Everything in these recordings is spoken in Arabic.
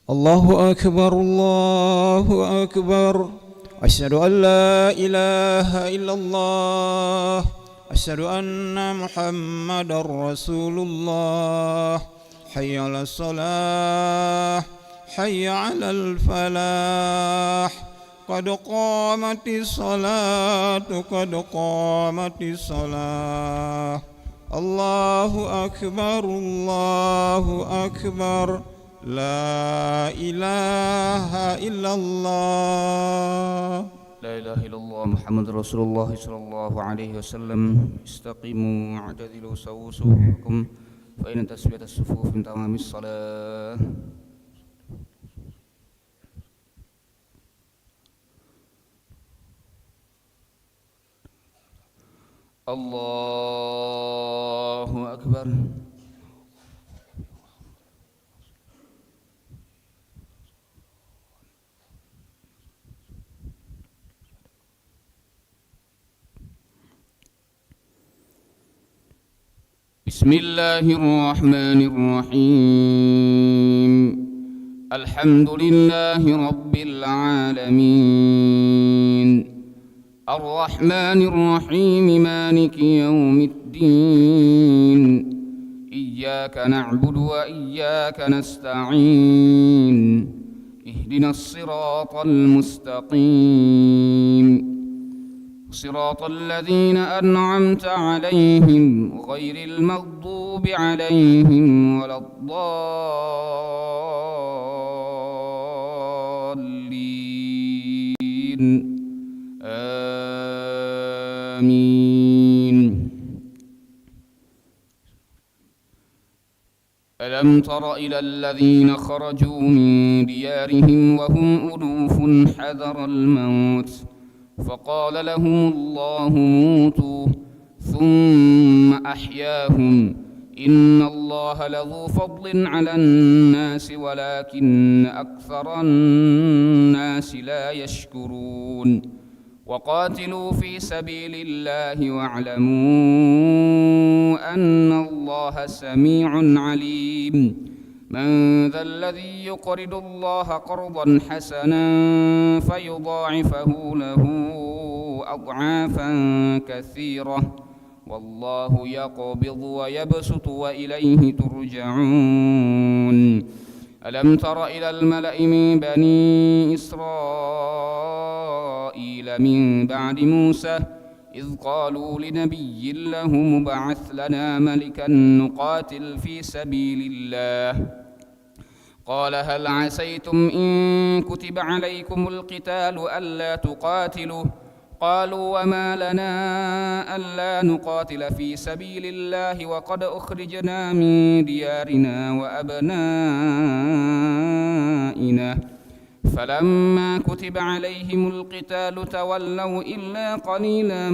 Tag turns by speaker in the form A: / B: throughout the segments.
A: الله أكبر الله أكبر. أشهد أن لا إله إلا الله. أشهد أن محمدا رسول الله. حي على الصلاة حي على الفلاح. قد قامت الصلاة قد قامت الصلاة. الله أكبر الله أكبر. لا إله إلا الله.
B: لا إله إلا الله محمد رسول الله صلى الله عليه وسلم. استقيموا واعتدلوا سووا صفوفكم فإن تسوية الصفوف من تمام الصلاة. الله أكبر. بسم الله الرحمن الرحيم. الحمد لله رب العالمين الرحمن الرحيم مالك يوم الدين. إياك نعبد وإياك نستعين. اهدنا الصراط المستقيم صراط الذين أنعمت عليهم غير المغضوب عليهم ولا الضالين. آمين. ألم تر إلى الذين خرجوا من ديارهم وهم ألوف حذر الموت فقال لهم الله موتوا ثم أحياهم. إن الله لذو فضل على الناس ولكن أكثر الناس لا يشكرون. وقاتلوا في سبيل الله واعلموا أن الله سميع عليم. من ذا الذي يقرض الله قرضا حسنا فيضاعفه له أضعافا كثيرة والله يقبض ويبسط وإليه ترجعون. ألم تر إلى الملأ من بني إسرائيل من بعد موسى إذ قالوا لنبي له مبعث لنا ملكا نقاتل في سبيل الله قال هل عسيتم إن كتب عليكم القتال ألا تقاتلوا قالوا وما لنا ألا نقاتل في سبيل الله وقد أخرجنا من ديارنا وأبنائنا فلما كتب عليهم القتال تولوا إلا قليلا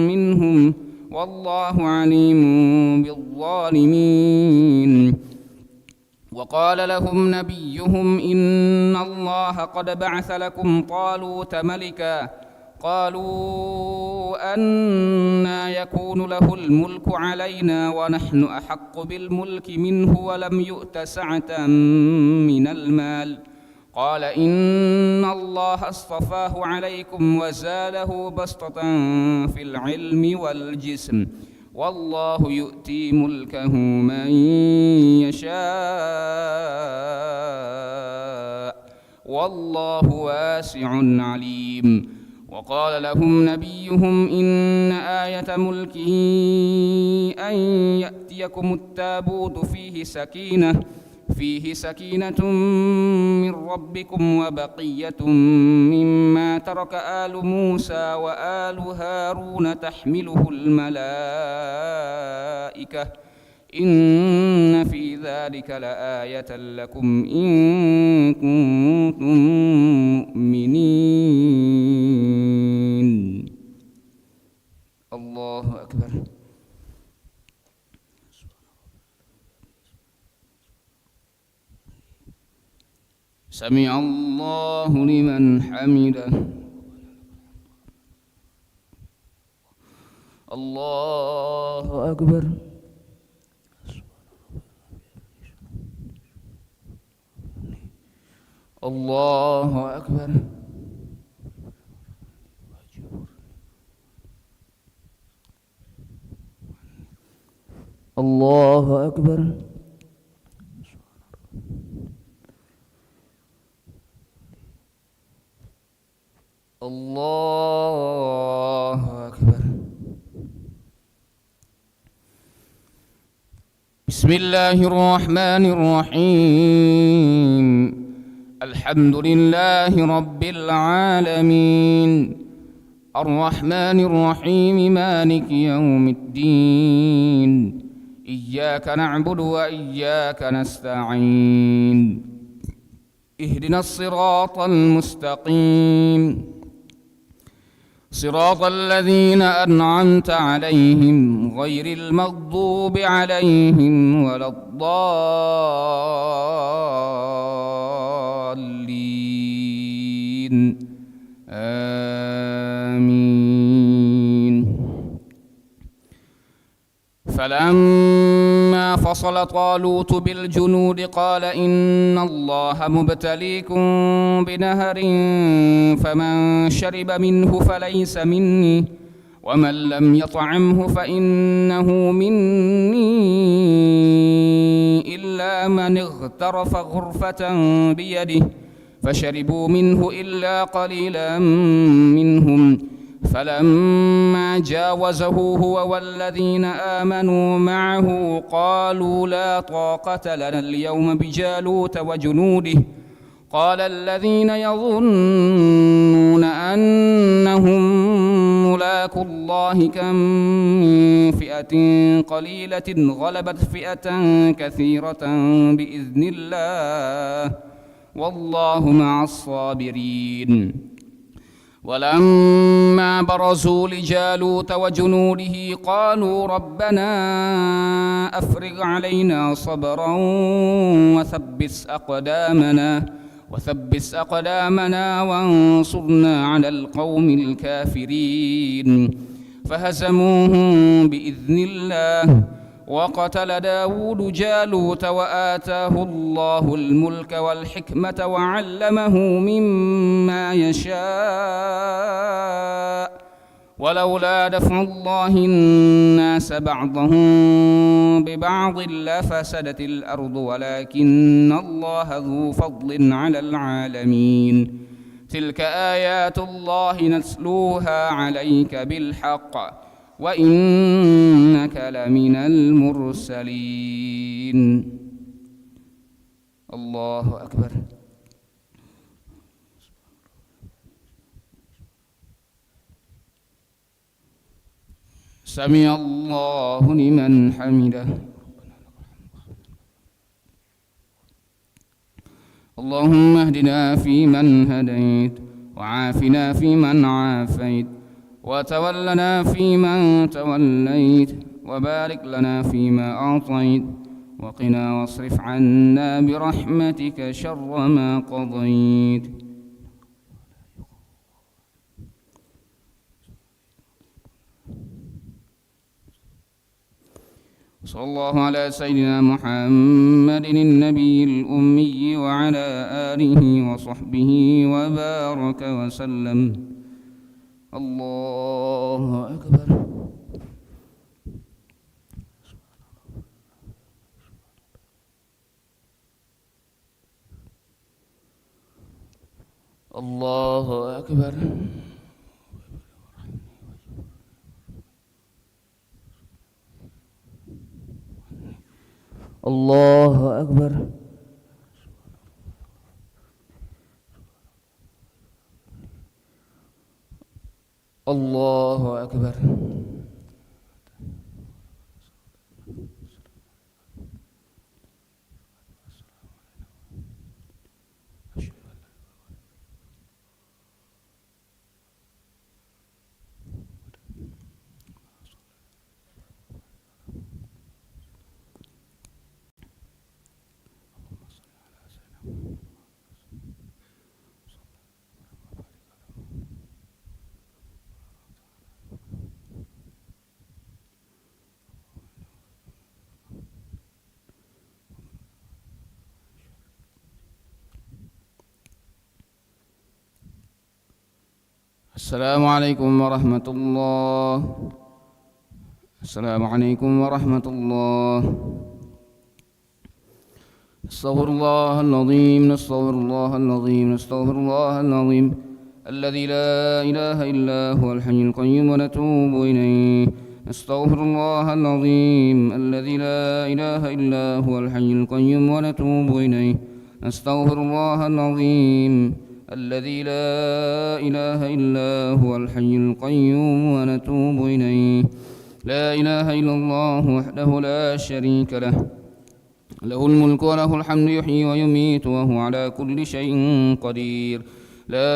B: منهم والله عليم بالظالمين. وقال لهم نبيهم إن الله قد بعث لكم طالوت ملكا قالوا أنى يكون له الملك علينا ونحن أحق بالملك منه ولم يؤت سعة من المال قال إن الله اصطفاه عليكم وزاده بسطة في العلم والجسم والله يؤتي ملكه من يشاء والله واسع عليم. وقال لهم نبيهم إن آية ملكه أن يأتيكم التابوت فيه سكينة من ربكم وبقية مما ترك آل موسى وآل هارون تحمله الملائكة إن في ذلك لآية لكم إن كنتم مؤمنين. الله أكبر. سمع الله لمن حمده. الله أكبر. الله أكبر. الله أكبر. الله أكبر. بسم الله الرحمن الرحيم. الحمد لله رب العالمين، الرحمن الرحيم، مالك يوم الدين، إياك نعبد وإياك نستعين، اهدنا الصراط المستقيم، صراط الذين أنعمت عليهم غير المغضوب عليهم ولا الضالين، آمين. فلما فصل طالوت بالجنود قال إن الله مبتليكم بنهر فمن شرب منه فليس مني ومن لم يطعمه فإنه مني إلا من اغترف غرفة بيده فشربوا منه إلا قليلا منهم فلما جاوزه هو والذين آمنوا معه قالوا لا طاقة لنا اليوم بجالوت وجنوده قال الذين يظنون أنهم ملاقو الله كم من فئة قليلة غلبت فئة كثيرة بإذن الله والله مع الصابرين. ولما برزوا لجالوت وجنوده قالوا ربنا أفرغ علينا صبرا وثبت أقدامنا وانصرنا على القوم الكافرين فهزموهم بإذن الله. وقتل داود جالوت وآتاه الله الملك والحكمة وعلمه مما يشاء ولولا دفع الله الناس بعضهم ببعض لفسدت الأرض ولكن الله ذو فضل على العالمين. تلك آيات الله نتلوها عليك بالحق وإنك لمن المرسلين. الله أكبر. سمع الله لمن حمده. اللهم اهدنا فيمن هديت وعافنا فيمن عافيت وتولنا فيمن توليت وبارك لنا فيما أعطيت وقنا واصرف عنا برحمتك شر ما قضيت. صلى الله على سيدنا محمد النبي الأمي وعلى آله وصحبه وبارك وسلم. الله أكبر. الله أكبر. الله أكبر. الله أكبر. السلام عليكم ورحمة الله. السلام عليكم ورحمة الله. نستغفر الله العظيم، نستغفر الله العظيم، نستغفر الله العظيم الذي لا إله إلا هو الحي القيوم ونتوب إليه. نستغفر الله العظيم الذي لا إله إلا هو الحي القيوم ونتوب إليه. نستغفر الله العظيم الذي لا إله إلا هو الحي القيوم ونتوب إليه. لا إله إلا الله وحده لا شريك له، له الملك وله الحمد يحيي ويميت وهو على كل شيء قدير. لا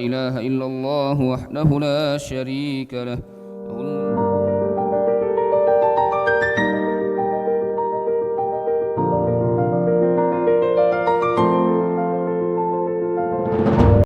B: إله إلا الله وحده لا شريك له، له الملك